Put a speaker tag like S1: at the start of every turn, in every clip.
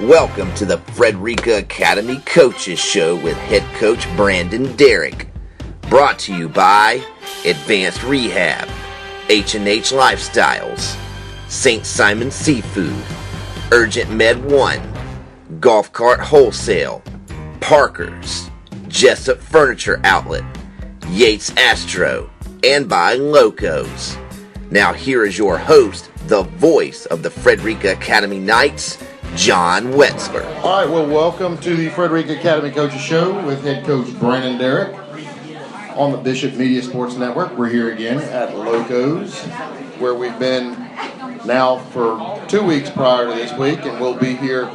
S1: Welcome to the Frederica Academy Coaches Show with head coach Derrick. Brought to you by Advanced Rehab, H&H Lifestyles, St. Simon Seafood, Urgent Med 1, Golf Cart Wholesale, Parker's, Jessup Furniture Outlet, Yates Astro, and by Locos. Now here is your host, the voice of the Frederica Academy Knights, John Wetzler.
S2: All right, well, welcome to the Frederica Academy Coaches Show with head coach Derrick on the Bishop Media Sports Network. We're here again at Locos, where we've been now for 2 weeks prior to this week, and we'll be here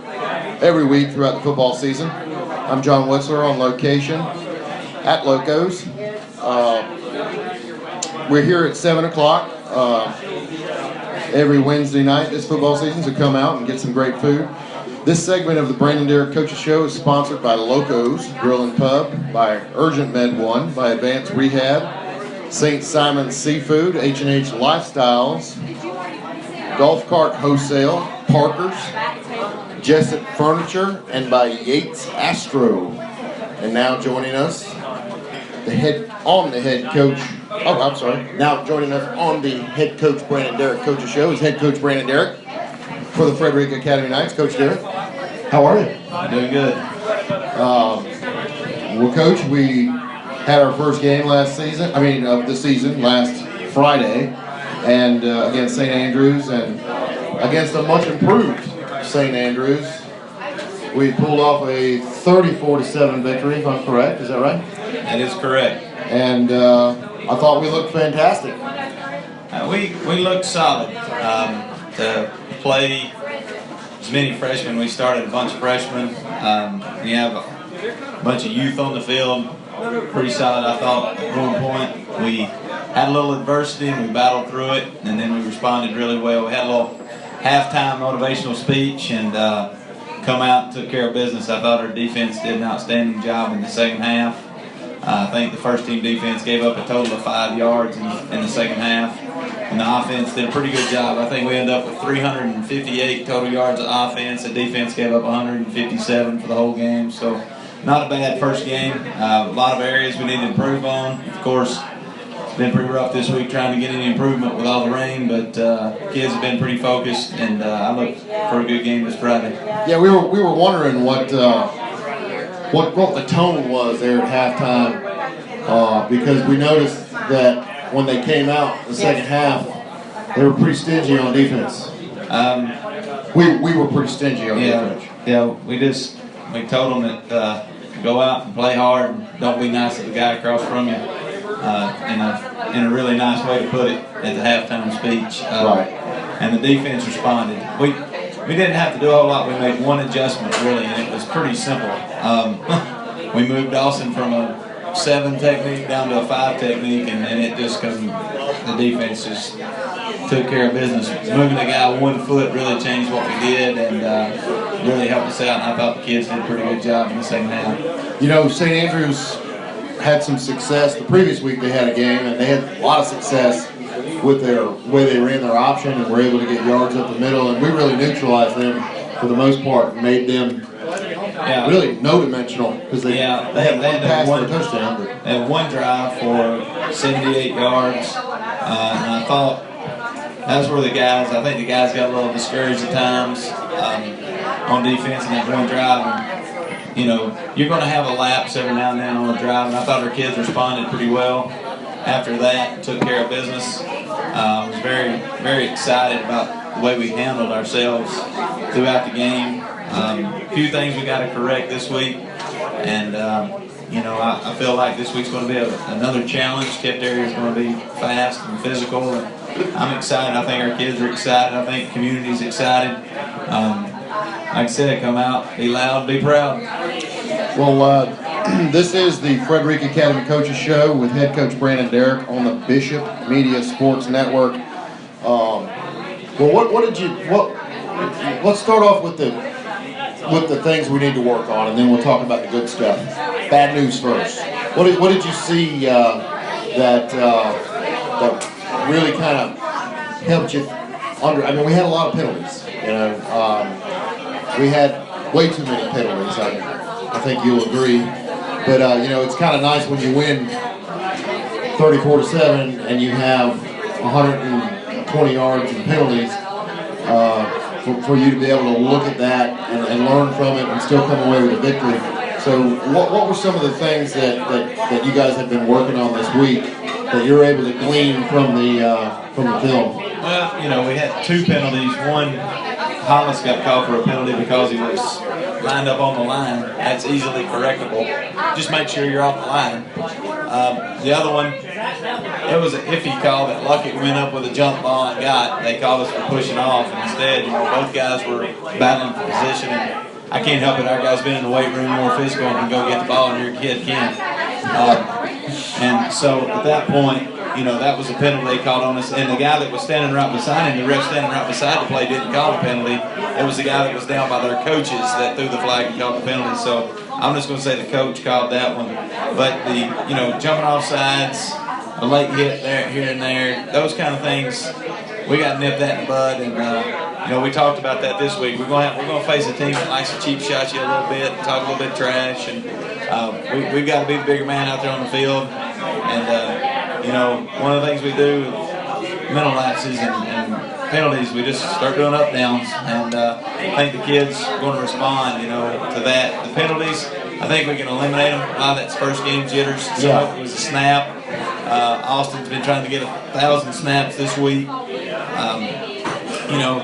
S2: every week throughout the football season. I'm John Wetzler on location at Locos. We're here at 7 o'clock. Every Wednesday night this football season, so come out and get some great food. This segment of the Derrick Coaches Show is sponsored by Locos Grill and Pub, by Urgent Med 1, by Advanced Rehab, St. Simon Seafood, H&H Lifestyles, Golf Cart Wholesale, Parker's, Jessup Furniture, and by Yates Astro. And now joining us, Now joining us on the head coach Derrick Coaches Show is head coach Derrick for the Frederica Academy Knights. Coach Derrick, how are you?
S3: Doing good.
S2: Well, Coach, we had our first game of the season last Friday, and against St. Andrews, and against a much improved St. Andrews. We pulled off a 34-7 victory, if I'm correct. Is that right?
S3: That is correct.
S2: And I thought we looked fantastic.
S3: We looked solid. To play as many freshmen, we started a bunch of freshmen. We have a bunch of youth on the field. Pretty solid, I thought, at one point. We had a little adversity and we battled through it, and then we responded really well. We had a little halftime motivational speech and come out and took care of business. I thought our defense did an outstanding job in the second half. I think the first team defense gave up a total of 5 yards in the second half, and the offense did a pretty good job. I think we ended up with 358 total yards of offense. The defense gave up 157 for the whole game, so not a bad first game. A lot of areas we need to improve on. Of course, it's been pretty rough this week trying to get any improvement with all the rain, but kids have been pretty focused, and I look for a good game this Friday.
S2: Yeah, we were wondering what the tone was there at halftime, because we noticed that when they came out the second half, they were pretty stingy on defense. We were pretty stingy on defense.
S3: Yeah, we told them that go out and play hard and don't be nice to the guy across from you, in a really nice way to put it at the halftime speech.
S2: Right.
S3: And the defense responded. We didn't have to do a whole lot. We made one adjustment, really, and it was pretty simple. We moved Dawson from a 7 technique down to a 5 technique, and it just the defense just took care of business. Moving the guy 1 foot really changed what we did, and really helped us out, and I thought the kids did a pretty good job in the second half.
S2: You know, St. Andrews had some success. The previous week they had a game, and they had a lot of success with their way they ran their option and were able to get yards up the middle, and we really neutralized them for the most part, made them really no-dimensional, because they had one pass for a touchdown.
S3: They had one drive for 78 yards, and I thought that's where I think the guys got a little discouraged at times on defense in that one drive. And, you're going to have a lapse every now and then on a drive, and I thought our kids responded pretty well after that, took care of business. I was very, very excited about the way we handled ourselves throughout the game. A few things we got to correct this week, and I feel like this week's going to be another challenge. Sept area is going to be fast and physical, and I'm excited. I think our kids are excited. I think the community's excited. Like I said, come out, be loud, be proud.
S2: Well, this is the Frederica Academy Coaches Show with head coach Derrick on the Bishop Media Sports Network. Let's start off with the things we need to work on, and then we'll talk about the good stuff. Bad news first. What did you see that really kind of helped you we had a lot of penalties. We had way too many penalties. I think you'll agree. But it's kind of nice when you win 34-7 and you have 120 yards in penalties. For you to be able to look at that and learn from it and still come away with a victory. So what were some of the things that you guys have been working on this week that you're able to glean from the film?
S3: Well, we had 2 penalties. One, Hollis got called for a penalty because he was lined up on the line. That's easily correctable. Just make sure you're off the line. The other one, it was an iffy call that Luckett went up with a jump ball and got. They called us for pushing off, and instead, both guys were battling for position. And I can't help it. Our guys been in the weight room more physical and can go get the ball, and your kid can't. And so at that point, that was a penalty they called on us. And the guy that was standing right beside him, the ref standing right beside the play, didn't call the penalty. It was the guy that was down by their coaches that threw the flag and called the penalty. So I'm just going to say the coach called that one. But the, jumping off sides, a late hit there, here and there, those kind of things, we got to nip that in the bud. And we talked about that this week. We're going to face a team that likes to cheap shot you a little bit, talk a little bit of trash, and we've got to be the bigger man out there on the field. And one of the things we do with mental lapses and penalties, we just start doing up downs, and I think the kids are going to respond, to that. The penalties, I think we can eliminate them. A lot of that's first game jitters. Some of it was a snap. Austin's been trying to get 1,000 snaps this week.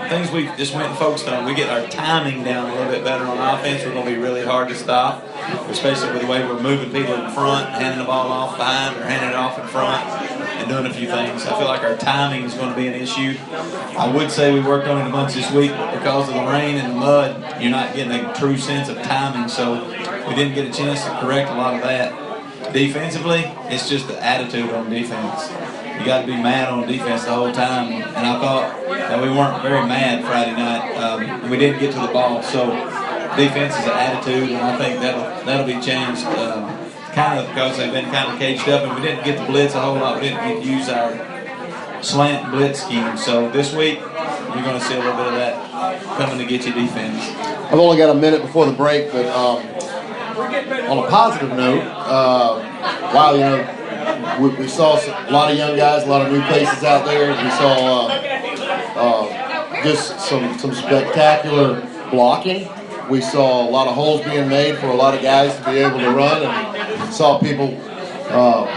S3: Things we just went and focused on. We get our timing down a little bit better on offense. We're going to be really hard to stop, especially with the way we're moving people in front, handing the ball off behind or handing it off in front, and doing a few things. I feel like our timing is going to be an issue. I would say we worked on it a bunch this week. Because of the rain and the mud, you're not getting a true sense of timing, so we didn't get a chance to correct a lot of that. Defensively, it's just the attitude on defense. You got to be mad on defense the whole time, and I thought that we weren't very mad Friday night, and we didn't get to the ball. So defense is an attitude, and I think that'll be changed, kind of because they've been kind of caged up, and we didn't get to blitz a whole lot. We didn't get to use our slant blitz scheme. So this week you're going to see a little bit of that coming to get you defense.
S2: I've only got a minute before the break, but on a positive note, wow, we saw a lot of young guys, a lot of new faces out there. We saw just some spectacular blocking. We saw a lot of holes being made for a lot of guys to be able to run, and saw people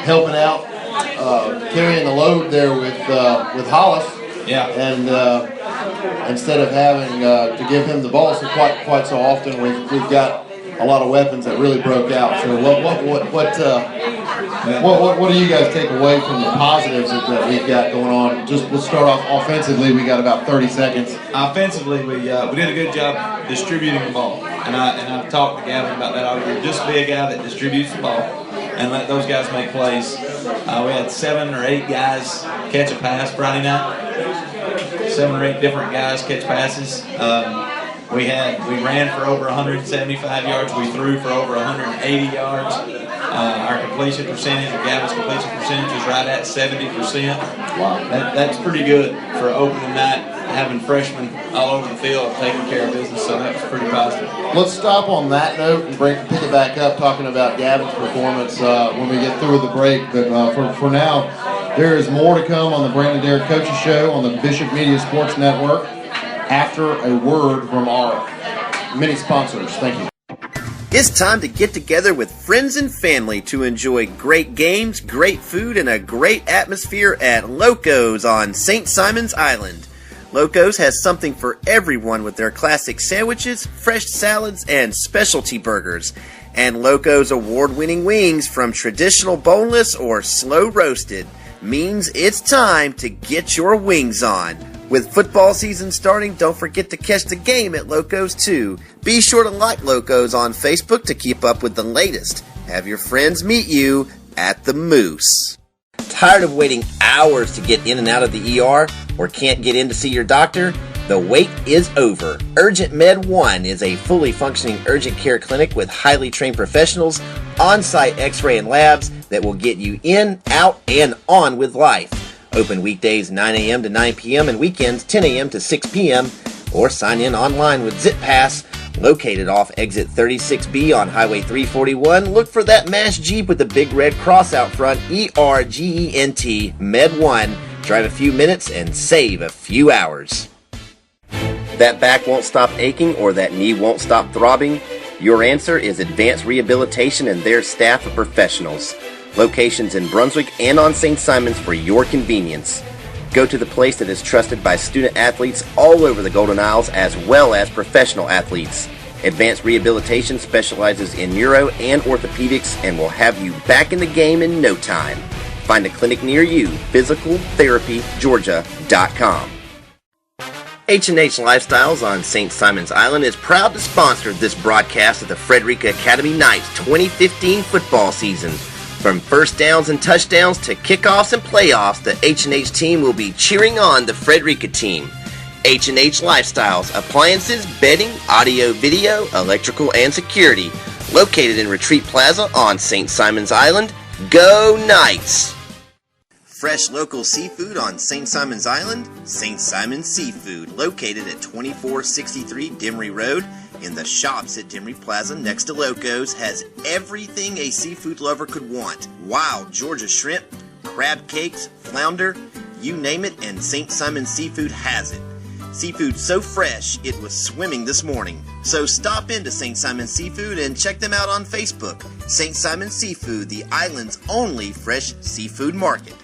S2: helping out, carrying the load there with Hollis.
S3: Yeah.
S2: And instead of having to give him the ball quite so often, we've got a lot of weapons that really broke out. So what do you guys take away from the positives that we've got going on? Just let's start off offensively. We got about 30 seconds.
S3: Offensively, we did a good job distributing the ball, and I've talked to Gavin about that all year. Just be a guy that distributes the ball and let those guys make plays. We had 7 or 8 guys catch a pass Friday night. 7 or 8 different guys catch passes. We ran for over 175 yards. We threw for over 180 yards. Our completion percentage, or Gavin's completion percentage, is right at 70%.
S2: Wow.
S3: That's pretty good for opening night, having freshmen all over the field taking care of business, so that was pretty positive.
S2: Let's stop on that note and pick it back up talking about Gavin's performance when we get through the break. But for now, there is more to come on the Brandon Derrick Coaches Show on the Bishop Media Sports Network after a word from our many sponsors. Thank you.
S1: It's time to get together with friends and family to enjoy great games, great food, and a great atmosphere at Loco's on St. Simon's Island. Loco's has something for everyone with their classic sandwiches, fresh salads, and specialty burgers. And Loco's award-winning wings, from traditional boneless or slow roasted, means it's time to get your wings on. With football season starting, don't forget to catch the game at Loco's too. Be sure to like Loco's on Facebook to keep up with the latest. Have your friends meet you at the Moose. Tired of waiting hours to get in and out of the ER, or can't get in to see your doctor? The wait is over. Urgent Med 1 is a fully functioning urgent care clinic with highly trained professionals, on-site x-ray and labs that will get you in, out, and on with life. Open weekdays 9 a.m. to 9 p.m. and weekends 10 a.m. to 6 p.m. or sign in online with ZipPass Located off exit 36B on Highway 341, look for that MASH Jeep with the big red cross out front, ERGENT Med 1. Drive a few minutes and save a few hours. That back won't stop aching or that knee won't stop throbbing? Your answer is Advanced Rehabilitation and their staff of professionals. Locations in Brunswick and on St. Simons for your convenience. Go to the place that is trusted by student athletes all over the Golden Isles as well as professional athletes. Advanced Rehabilitation specializes in neuro and orthopedics and will have you back in the game in no time. Find a clinic near you, physicaltherapygeorgia.com. H&H Lifestyles on St. Simons Island is proud to sponsor this broadcast of the Frederica Academy Knights 2015 football season. From first downs and touchdowns to kickoffs and playoffs, the H&H team will be cheering on the Frederica team. H&H Lifestyles, appliances, bedding, audio, video, electrical, and security. Located in Retreat Plaza on St. Simons Island. Go Knights! Fresh local seafood on St. Simons Island. St. Simons Seafood, located at 2463 Demery Road. In the shops at Demery Plaza next to Loco's, has everything a seafood lover could want. Wild Georgia shrimp, crab cakes, flounder, you name it, and St. Simons Seafood has it. Seafood so fresh, it was swimming this morning. So stop into St. Simons Seafood and check them out on Facebook. St. Simons Seafood, the island's only fresh seafood market.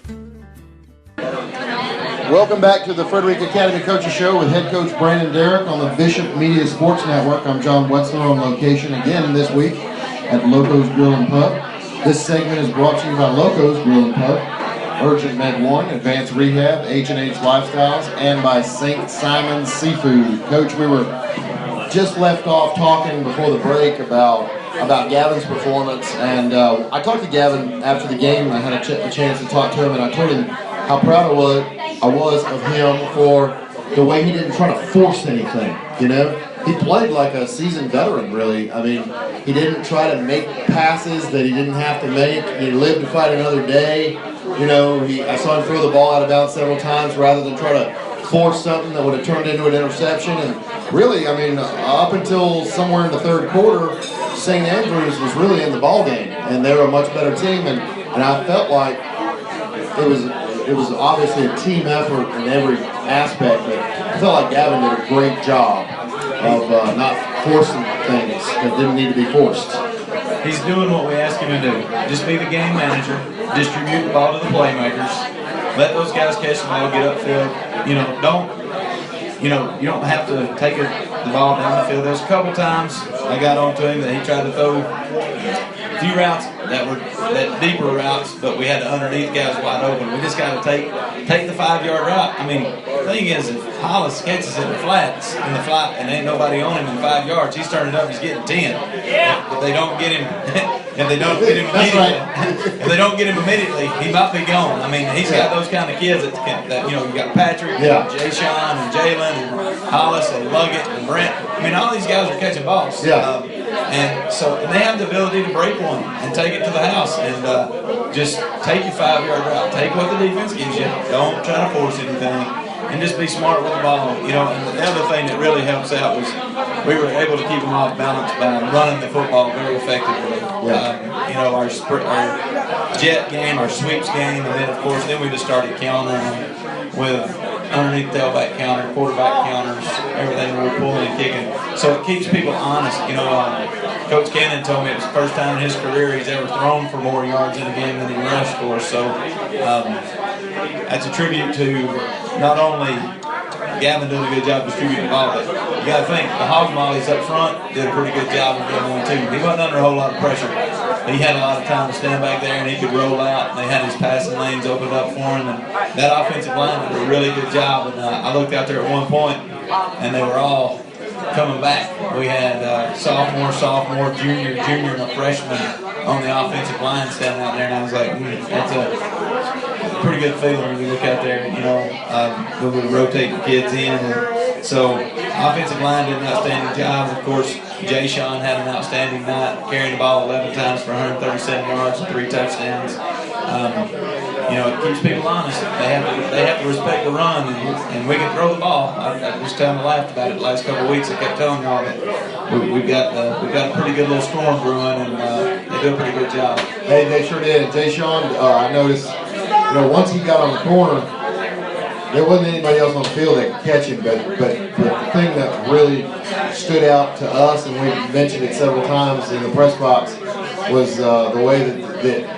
S2: Welcome back to the Frederica Academy Coaches Show with head coach Brandon Derrick on the Bishop Media Sports Network. I'm John Wetzler on location again this week at Loco's Grill and Pub. This segment is brought to you by Loco's Grill and Pub, Urgent Med 1, Advanced Rehab, H&H Lifestyles, and by St. Simons Seafood. Coach, we were just left off talking before the break about Gavin's performance, and I talked to Gavin after the game. I had a chance to talk to him, and I told him how proud I was of him for the way he didn't try to force anything, you know? He played like a seasoned veteran, really. I mean, he didn't try to make passes that he didn't have to make. He lived to fight another day. You know, I saw him throw the ball out of bounds several times rather than try to force something that would have turned into an interception. And really, I mean, up until somewhere in the third quarter, St. Andrews was really in the ball game, and they were a much better team. And I felt like it was obviously a team effort in every aspect, but I felt like Gavin did a great job of not forcing things that didn't need to be forced.
S3: He's doing what we ask him to do. Just be the game manager, distribute the ball to the playmakers, let those guys catch the ball, get upfield. You don't have to take the ball down the field. There's a couple times I got onto him that he tried to throw a few routes that deeper routes, but we had the underneath guys wide open. We just got to take the 5-yard route. I mean, the thing is, if Hollis catches in the flat, and ain't nobody on him in 5 yards, he's turning up, he's getting 10. If they don't get him, if they don't get him immediately, he might be gone. I mean, he's got those kind of kids that you got Patrick, Jay Sean, and Jalen, and Hollis, and Luggett, and Brent. I mean, all these guys are catching balls. And they have the ability to break one and take it to the house and just take your 5-yard route. Take what the defense gives you. Don't try to force anything. And just be smart with the ball. You know, and the other thing that really helps out was we were able to keep them off balance by running the football very effectively. Our jet game, our sweeps game, and then of course we just started countering them with underneath tailback counter, quarterback counters, everything we were pulling and kicking. So it keeps people honest. You know, Coach Cannon told me it was the first time in his career he's ever thrown for more yards in a game than he rushed for. So that's a tribute to not only Gavin doing a good job distributing the ball, but you got to think the hog mollies up front did a pretty good job of game 1 too. He wasn't under a whole lot of pressure. He had a lot of time to stand back there and he could roll out, and they had his passing lanes opened up for him, and that offensive line did a really good job. And I looked out there at one point and they were all coming back. We had sophomore, junior, and a freshman on the offensive line standing out there, and I was like, that's a pretty good feeling when you look out there, we would rotate the kids in. And so offensive line did an outstanding job. Of course, Jay Sean had an outstanding night, carrying the ball 11 times for 137 yards and 3 touchdowns. it keeps people honest. They have to respect the run, and we can throw the ball. I just kind of laughed about it the last couple of weeks. I kept telling y'all that we've got a pretty good little storm brewing, and they do a pretty good job.
S2: They sure did. And Jay Sean, I noticed, once he got on the corner, there wasn't anybody else on the field that could catch him. But the thing that really stood out to us, and we mentioned it several times in the press box, was the way that the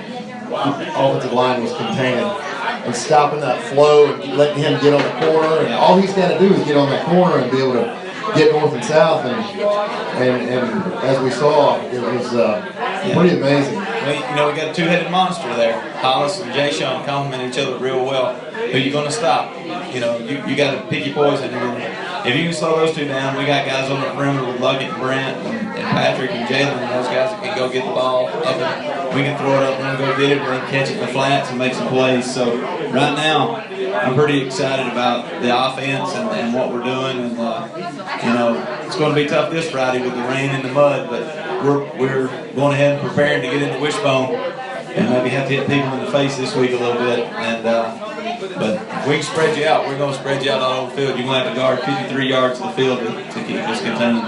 S2: offensive line was containing and stopping that flow and letting him get on the corner. And all he's got to do is get on that corner and be able to get north and south. And as we saw, it was pretty amazing.
S3: We got a two-headed monster there. Hollis and Jay Sean complement each other real well. Who you going to stop? You got to pick your poison. And if you can slow those two down, we got guys on the perimeter with Luggett and Brent and Patrick and Jalen, and those guys that can go get the ball up and we can throw it up and go get it, or catch it in the flats and make some plays. So right now, I'm pretty excited about the offense and what we're doing. And it's going to be tough this Friday with the rain and the mud, but we're going ahead and preparing to get into Wishbone and maybe have to hit people in the face this week a little bit. And but if we can spread you out, we're going to spread you out all over the field. You're going to have to guard 53 yards of the field to keep this contained.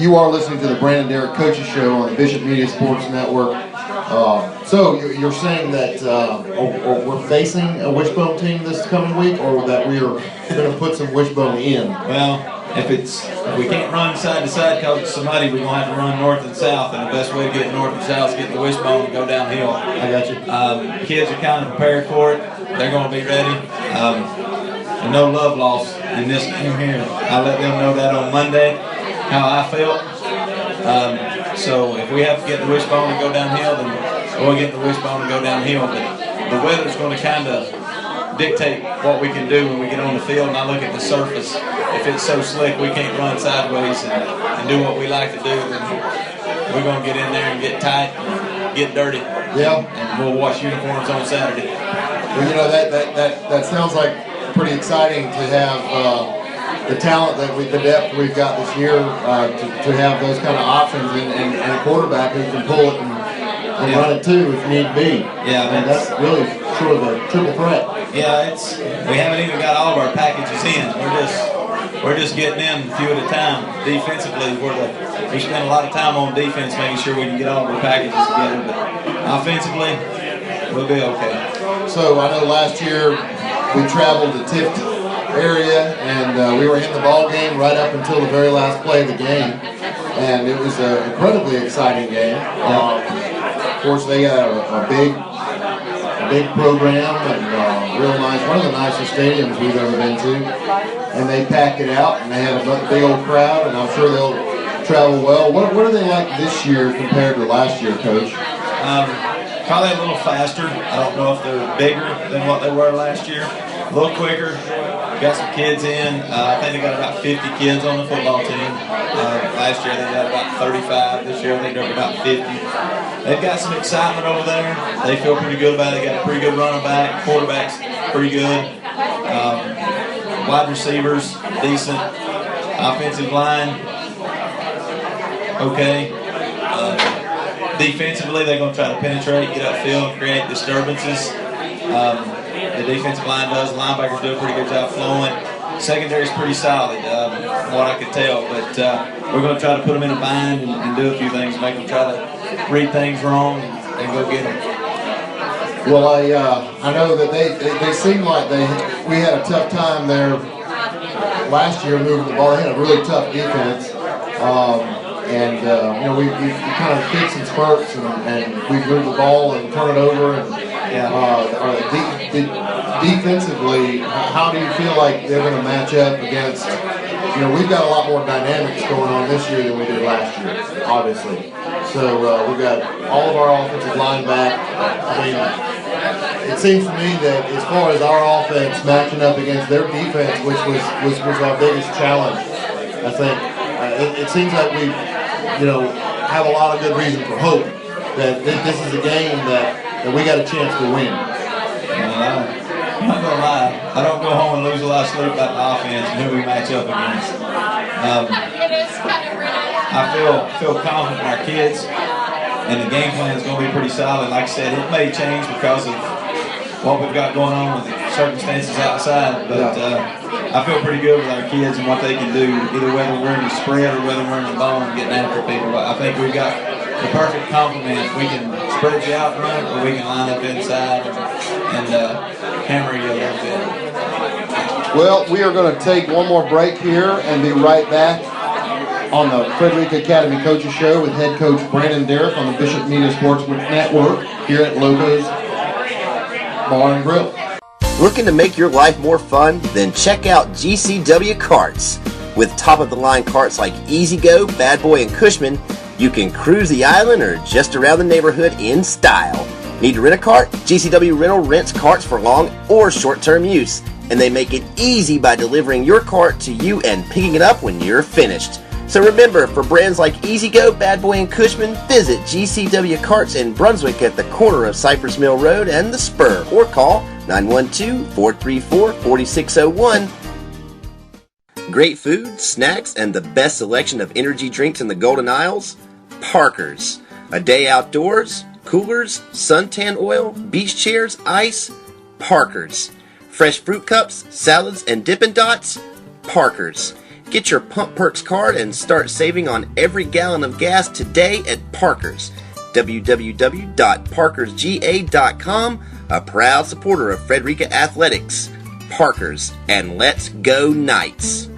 S2: You are listening to the Brandon Derrick Coaches Show on the Bishop Media Sports Network. So you're saying that we're facing a Wishbone team this coming week, or that we are going to put some Wishbone in?
S3: Well, if we can't run side to side because it's somebody, we're going to have to run north and south, and the best way to get north and south is get the Wishbone and go downhill.
S2: I got you.
S3: Kids are kind of prepared for it. They're going to be ready. And no love lost in this game here. I let them know that on Monday, how I felt. So if we have to get the Wishbone and go downhill, then we'll get the Wishbone and go downhill. But the weather's going to kind of dictate what we can do when we get on the field. And I look at the surface. If it's so slick we can't run sideways and do what we like to do, then we're going to get in there and get tight, get dirty.
S2: Yeah.
S3: And we'll wash uniforms on Saturday.
S2: Well, that sounds like pretty exciting to have the talent the depth we've got this year to have those kind of options and a quarterback who can pull it and run it too if need be.
S3: Yeah,
S2: and that's really sort of a triple threat.
S3: Yeah, we haven't even got all of our packages in. We're just getting in a few at a time. Defensively, we spend a lot of time on defense making sure we can get all of our packages together. But offensively, we'll be okay.
S2: So I know last year we traveled to Tift area and we were in the ball game right up until the very last play of the game, and it was an incredibly exciting game. Of course, they got a big program and real nice, one of the nicest stadiums we've ever been to, and they packed it out and they had a big old crowd, and I'm sure they'll travel well. What are they like this year compared to last year, Coach?
S3: Probably a little faster. I don't know if they're bigger than what they were last year. A little quicker. Got some kids in. I think they got about 50 kids on the football team. Last year they got about 35. This year I think they're about 50. They've got some excitement over there. They feel pretty good about it. They got a pretty good running back. Quarterback's pretty good. Wide receivers, decent. Offensive line, okay. Defensively, they're going to try to penetrate, get upfield, create disturbances. The defensive line does. Linebackers do a pretty good job flowing. Secondary's pretty solid, from what I could tell. But we're going to try to put them in a bind and do a few things, make them try to read things wrong and go get them.
S2: Well, I know that they seem like we had a tough time there last year moving the ball. They had a really tough defense. We kind of fixed some spurts and we moved the ball and turn it over. And defensively, how do you feel like they're going to match up against? We've got a lot more dynamics going on this year than we did last year, obviously. So we've got all of our offensive line back. I mean, it seems to me that as far as our offense matching up against their defense, which was our biggest challenge, I think it seems like we have a lot of good reason for hope that this is a game that we got a chance to win.
S3: I'm not going to lie. I don't go home and lose a lot of sleep about the offense and who we match up against. I feel confident in our kids, and the game plan is going to be pretty solid. Like I said, it may change because of what we've got going on with the circumstances outside, but I feel pretty good with our kids and what they can do, either whether we're in the spread or whether we're in the bone getting after people. I think we've got the perfect complement. We can spread you out front, or we can line up inside and hammer you a little bit.
S2: Well, we are going to take one more break here and be right back on the Frederica Academy Coaches Show with head coach Brandon Derrick on the Bishop Media Sports Network here at Loco's Bar and Grill.
S1: Looking to make your life more fun? Then check out GCW Carts. With top-of-the-line carts like E-Z-Go, Bad Boy, and Cushman, you can cruise the island or just around the neighborhood in style. Need to rent a cart? GCW Rental rents carts for long or short-term use, and they make it easy by delivering your cart to you and picking it up when you're finished. So remember, for brands like E-Z-Go, Bad Boy, and Cushman, visit GCW Carts in Brunswick at the corner of Cypress Mill Road and the Spur, or call 912-434-4601. Great food, snacks, and the best selection of energy drinks in the Golden Isles? Parker's. A day outdoors, coolers, suntan oil, beach chairs, ice? Parker's. Fresh fruit cups, salads, and Dippin' Dots? Parker's. Get your Pump Perks card and start saving on every gallon of gas today at Parker's. www.parkersga.com, a proud supporter of Frederica Athletics. Parker's, and let's go Knights.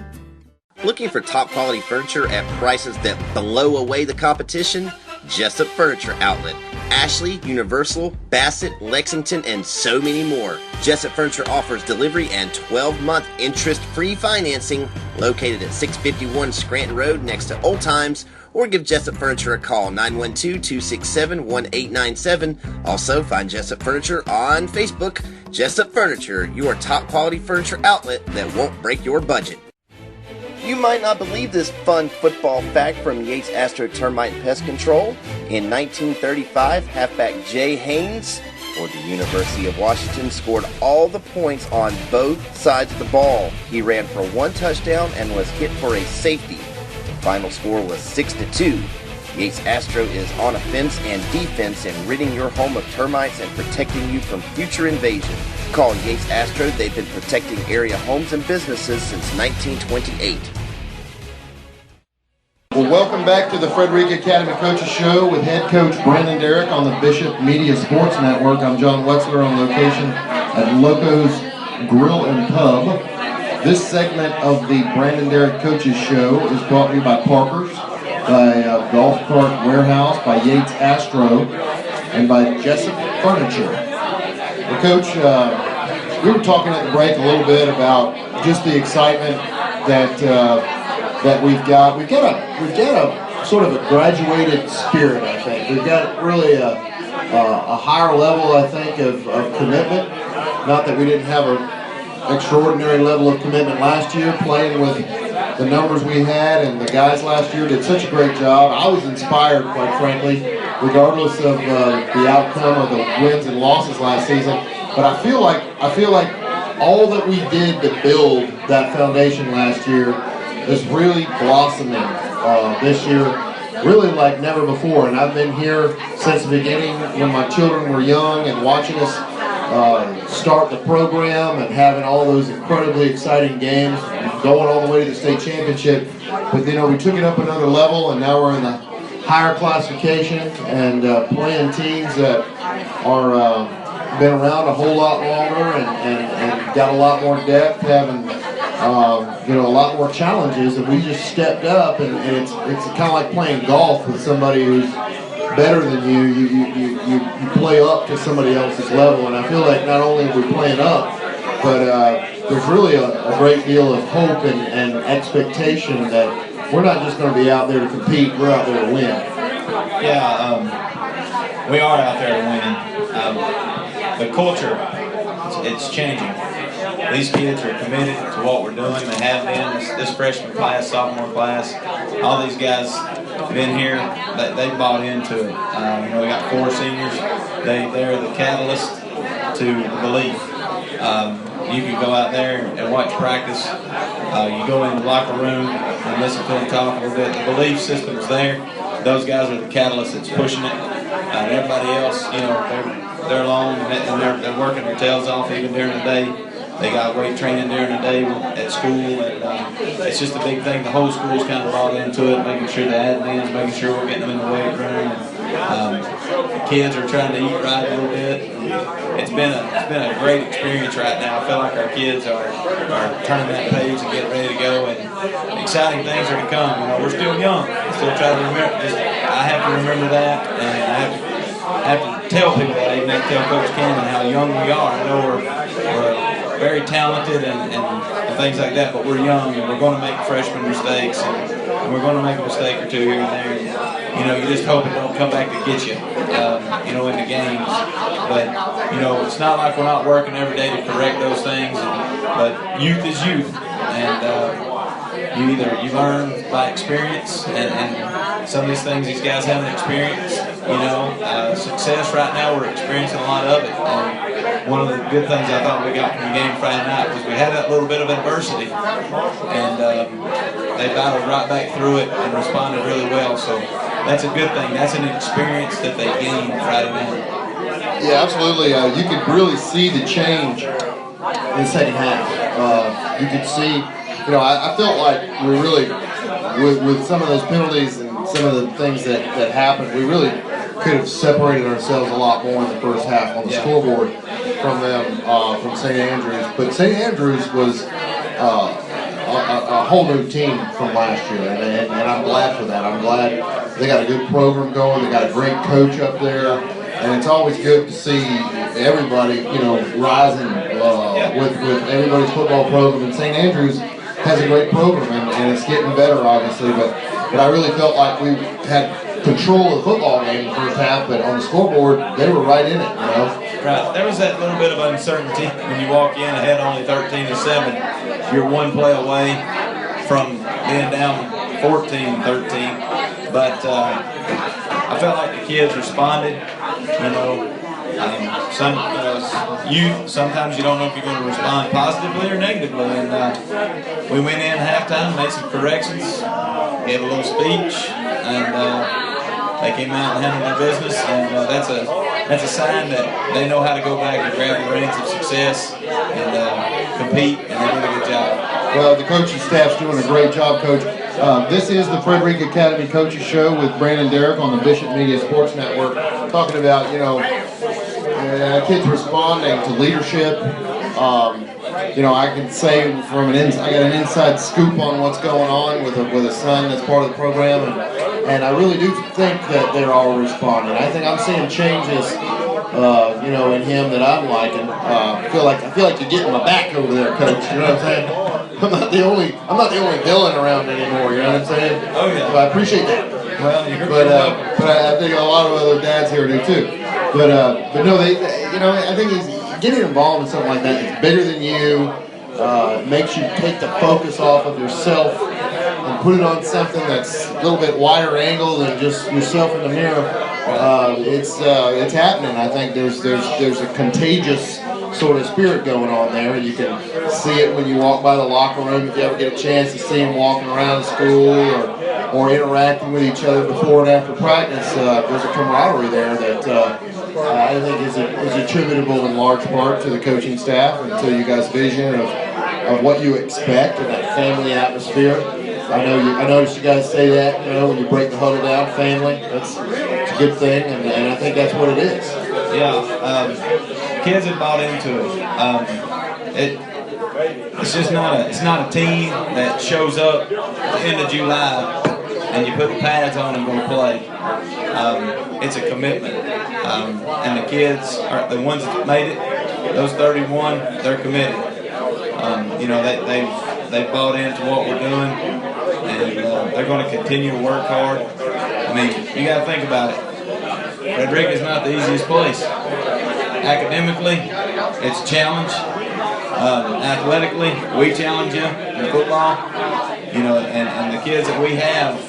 S1: Looking for top quality furniture at prices that blow away the competition? Jessup Furniture Outlet. Ashley, Universal, Bassett, Lexington, and so many more. Jessup Furniture offers delivery and 12-month interest-free financing, located at 651 Scranton Road next to Old Times, or give Jessup Furniture a call, 912-267-1897. Also, find Jessup Furniture on Facebook. Jessup Furniture, your top-quality furniture outlet that won't break your budget. You might not believe this fun football fact from Yates Astro Termite and Pest Control. In 1935, halfback Jay Haynes, for the University of Washington, scored all the points on both sides of the ball. He ran for 1 touchdown and was hit for a safety. The final score was 6-2. Yates Astro is on offense and defense in ridding your home of termites and protecting you from future invasion. Call Yates Astro. They've been protecting area homes and businesses since 1928.
S2: Well, welcome back to the Frederica Academy Coaches Show with head coach Brandon Derrick on the Bishop Media Sports Network. I'm John Wetzler on location at Loco's Grill and Pub. This segment of the Brandon Derrick Coaches Show is brought to you by Parker's, by Golf Cart Warehouse, by Yates Astro, and by Jessup Furniture. Well, Coach, we were talking at the break a little bit about just the excitement that we've got. We've got a sort of a graduated spirit, I think. We've got really a higher level, I think, of commitment. Not that we didn't have an extraordinary level of commitment last year, playing with the numbers we had, and the guys last year did such a great job. I was inspired, quite frankly, regardless of the outcome of the wins and losses last season. But I feel like all that we did to build that foundation last year is really blossoming this year, really like never before. And I've been here since the beginning when my children were young and watching us start the program and having all those incredibly exciting games, going all the way to the state championship. But we took it up another level, and now we're in the higher classification and playing teams that are been around a whole lot longer and got a lot more depth, having a lot more challenges, and we just stepped up, and it's kind of like playing golf with somebody who's better than you. You play up to somebody else's level, and I feel like not only are we playing up, but there's really a great deal of hope and expectation that we're not just going to be out there to compete, we're out there to win.
S3: Yeah, we are out there to win. The culture, it's changing. These kids are committed to what we're doing. They have been. This freshman class, sophomore class, all these guys have been here. They bought into it. We got 4 seniors. They're the catalyst to the belief. You can go out there and watch practice. You go in the locker room and listen to them talk a little bit. The belief system's there. Those guys are the catalyst that's pushing it. Everybody else, they're long and they're working their tails off even during the day. They got weight training during the day at school, and it's just a big thing. The whole school's kind of bought into it, making sure the admins, making sure we're getting them in the weight room. And, the kids are trying to eat right a little bit. It's been a great experience right now. I feel like our kids are turning that page and getting ready to go, and exciting things are to come. You know, we're still young. Still try to remember. I have to remember that, and I have to tell people that. Even tell Coach Cannon how young we are. I know we're very talented and things like that, but we're young and we're going to make freshman mistakes, and we're going to make a mistake or two here and there. And, you know, you just hope it don't come back to get you, you know, in the games. But, you know, it's not like we're not working every day to correct those things. But youth is youth, and you learn by experience, and some of these things these guys haven't experienced. You know, success right now, we're experiencing a lot of it. And one of the good things I thought we got from the game Friday night was we had that little bit of adversity, and they battled right back through it and responded really well. So that's a good thing. That's an experience that they gained Friday night.
S2: Yeah, absolutely. You could really see the change in the second half. You could see, you know, I felt like we really, with some of those penalties and some of the things that happened, we really could have separated ourselves a lot more in the first half on the scoreboard from them, from St. Andrews. But St. Andrews was a whole new team from last year, and I'm glad for that. I'm glad they got a good program going. They got a great coach up there, and it's always good to see everybody, you know, rising with everybody's football program. And St. Andrews has a great program, and it's getting better, obviously. But I really felt like we had control of the football game in the first half, but on the scoreboard, they were right in it, you know.
S3: Right. There was that little bit of uncertainty when you walk in ahead only 13-7. You're one play away from being down 14-13. But I felt like the kids responded. You know, sometimes you don't know if you're going to respond positively or negatively. And we went in halftime, made some corrections, gave a little speech, and they came out and handled their business, and that's a sign that they know how to go back and grab the reins of success and compete, and they did a good job.
S2: Well, the coaching staff's doing a great job, Coach. This is the Frederica Academy Coaches Show with Brandon Derrick on the Bishop Media Sports Network, talking about, you know, kids responding to leadership. You know, I can say from I got an inside scoop on what's going on with a son that's part of the program, and I really do think that they're all responding. I think I'm seeing changes, you know, in him that I'm liking. I feel like you're getting my back over there, Coach. You know what I'm saying? I'm not the only villain around anymore. You know what I'm saying?
S3: Oh yeah.
S2: So I appreciate that.
S3: Well,
S2: but I think a lot of other dads here do too. But no, they you know, I think he's getting involved in something like that. It's bigger than you. It makes you take the focus off of yourself and put it on something that's a little bit wider angle than just yourself in the mirror. It's happening. I think there's a contagious sort of spirit going on there. You can see it when you walk by the locker room. If you ever get a chance to see them walking around school or interacting with each other before and after practice, there's a camaraderie there that I think is attributable in large part to the coaching staff and to you guys' vision of what you expect in that family atmosphere. I noticed you guys say that, you know, when you break the huddle down, family. It's a good thing, and I think that's what it is.
S3: Yeah, kids have bought into it. It's not a team that shows up at the end of July and you put the pads on and go play. It's a commitment, and the kids are the ones that made it. Those 31, they're committed. You know, they've bought into what we're doing, and they're going to continue to work hard. I mean, you got to think about it. Frederica is not the easiest place. Academically, it's a challenge. Athletically, we challenge you in football. You know, and the kids that we have,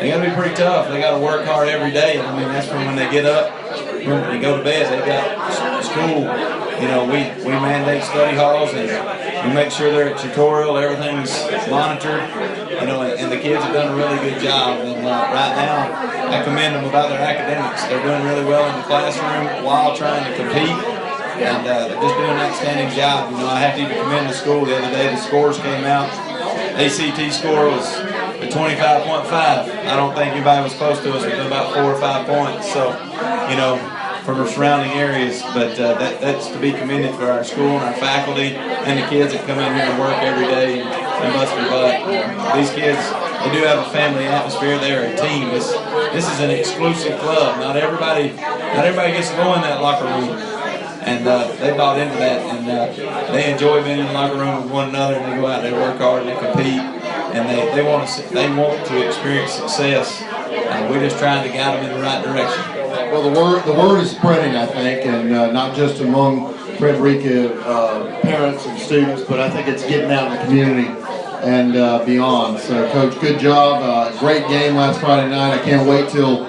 S3: they got to be pretty tough. They got to work hard every day. I mean, that's from when they get up, when they go to bed. They got school. You know, we mandate study halls, and we make sure they're at tutorial. Everything's monitored. You know, and and the kids have done a really good job. And right now, I commend them about their academics. They're doing really well in the classroom while trying to compete, and they're just doing an outstanding job. You know, I have to even commend the school. The other day, the scores came out. ACT score was a 25.5. I don't think anybody was close to us within about 4 or 5 points. So, you know, from the surrounding areas, but that's to be commended for our school and our faculty and the kids that come in here and work every day and bust their butt. These kids, they do have a family atmosphere. They are a team. This is an exclusive club. Not everybody gets to go in that locker room, and they bought into that, and they enjoy being in the locker room with one another, and they go out, they work hard, and they compete, and they want to experience success. We're just trying to guide them in the right direction.
S2: Well, the word is spreading, I think, and not just among Frederica parents and students, but I think it's getting out in the community and beyond. So, Coach, good job. Great game last Friday night. I can't wait till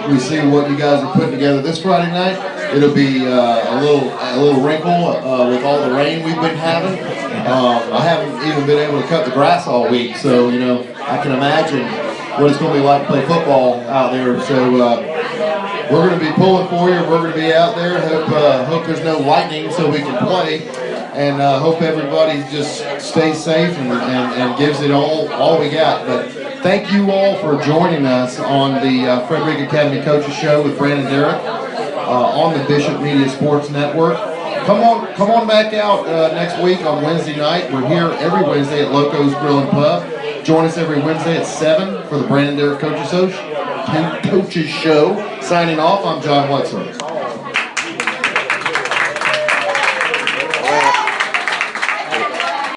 S2: we see what you guys are putting together this Friday night. It'll be a little wrinkle with all the rain we've been having. I haven't even been able to cut the grass all week, so you know I can imagine what it's going to be like to play football out there. So we're going to be pulling for you. We're going to be out there. Hope there's no lightning so we can play, and hope everybody just stays safe and gives it all we got. But thank you all for joining us on the Frederica Academy Coaches Show with Brandon Derrick on the Bishop Media Sports Network. Come on back out next week on Wednesday night. We're here every Wednesday at Loco's Grill and Pub. Join us every Wednesday at 7 for the Brandon Derrick Coaches Show. Signing off, I'm John Wetzler.